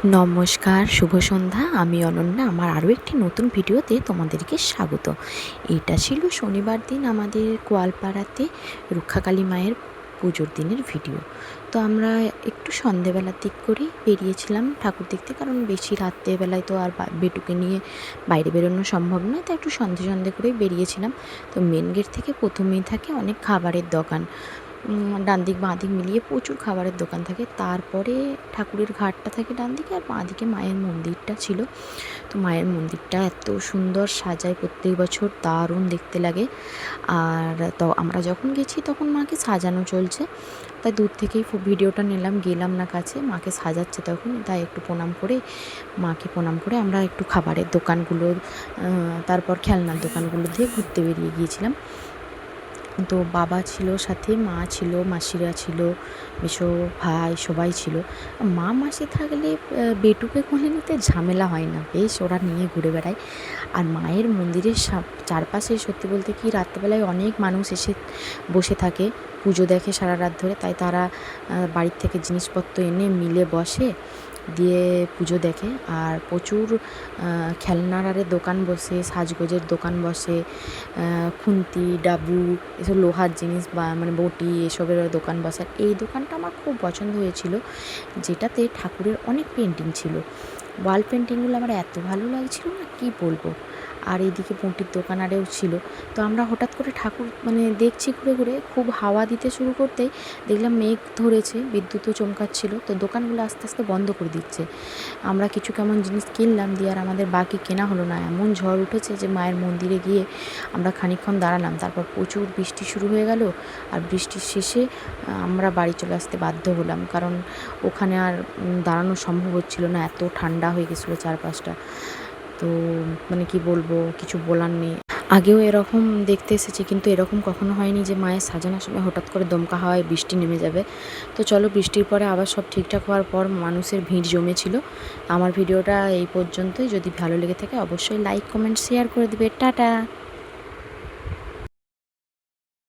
নমস্কার, শুভ সন্ধ্যা। আমি অনন্যা। আমার আরও একটি নতুন ভিডিওতে তোমাদেরকে স্বাগত। এটা ছিল শনিবার দিন আমাদের গোয়ালপাড়াতে রক্ষাকালী মায়ের পুজোর দিনের ভিডিও। তো আমরা একটু সন্ধেবেলার দিক করেই বেরিয়েছিলাম ঠাকুর দেখতে, কারণ বেশি রাত্রেবেলায় তো আর বেটুকে নিয়ে বাইরে বেরোনো সম্ভব নয়, তাই একটু সন্ধে সন্ধে করেই বেরিয়েছিলাম। তো মেন গেট থেকে প্রথমেই থাকে অনেক খাবারের দোকান, ডান দিক বাঁ দিক মিলিয়ে প্রচুর খাবারের দোকান থাকে। তারপরে ঠাকুরের ঘাটটা থাকে ডান দিকে, আর বাঁ দিকে মায়ের মন্দিরটা ছিল। তো মায়ের মন্দিরটা এত সুন্দর সাজায় প্রত্যেক বছর, দারুণ দেখতে লাগে। আর তো আমরা যখন গেছি তখন মাকে সাজানো চলছে, তাই দূর থেকেই ভিডিওটা নিলাম, গেলাম না কাছে। মাকে সাজাচ্ছে তখন, তাই একটু প্রণাম করে মাকে প্রণাম করে আমরা একটু খাবারের দোকানগুলো, তারপর খেলনার দোকানগুলো দিয়ে ঘুরতে বেরিয়ে গিয়েছিলাম। তো বাবা ছিল সাথে, মা ছিল, মাসিরা ছিল, মেসো ভাই সবাই ছিল। মা মাসি থাকলে বেটুকে কোলে নিতে ঝামেলা হয় না, বেশ ওরা নিয়ে ঘুরে বেড়ায়। আর মায়ের মন্দিরের চারপাশে সত্যি বলতে কি রাত্রেবেলায় অনেক মানুষ এসে বসে থাকে, পুজো দেখে সারা রাত ধরে। তাই তারা বাড়ির থেকে জিনিসপত্র এনে মিলে বসে, দিয়ে পুজো দেখে। আর প্রচুর খেলনার দোকান বসে, সাজগোজের দোকান বসে, খুন্তি ডাবু এসব লোহার জিনিস বা মানে বটি এসবের দোকান বসে। এই দোকানটা আমার খুব পছন্দ হয়েছিল, যেটাতে ঠাকুরের অনেক পেন্টিং ছিল। ওয়াল পেন্টিংগুলো আমার এত ভালো লাগছিল না, কি বলবো। আর এইদিকে বটির দোকান আরেও ছিল। তো আমরা হঠাৎ করে ঠাকুর দেখছি ঘুরে ঘুরে, খুব হাওয়া দিতে শুরু করতেই দেখলাম মেঘ ধরেছে, বিদ্যুৎও চমকাচ্ছিল। তো দোকানগুলো আস্তে আস্তে বন্ধ করে দিচ্ছে। আমরা কিছু কেমন জিনিস কিনলাম, দিয়ে আর আমাদের বাকি কেনা হলো না। এমন ঝড় উঠেছে যে মায়ের মন্দিরে গিয়ে আমরা খানিকক্ষণ দাঁড়ালাম, তারপর প্রচুর বৃষ্টি শুরু হয়ে গেল। আর বৃষ্টির শেষে আমরা বাড়ি চলে আসতে বাধ্য হলাম, কারণ ওখানে আর দাঁড়ানো সম্ভব হচ্ছিল না, এত ঠান্ডা হয়ে গেছিলো চারপাশটা। তো কি বলবো, কিছু বলার নেই। আগেও এরকম দেখতে এসেছি, কিন্তু এরকম কখনো হয়নি যে মায়ের সাজানোর সময় হঠাৎ করে দমকা হাওয়ায় বৃষ্টি নেমে যাবে। তো চলো, বৃষ্টির পরে আবার সব ঠিকঠাক হওয়ার পর মানুষের ভিড় জমেছিল। আমার ভিডিওটা এই পর্যন্তই। যদি ভালো লেগে থাকে অবশ্যই লাইক, কমেন্ট, শেয়ার করে দিবে। টাটা।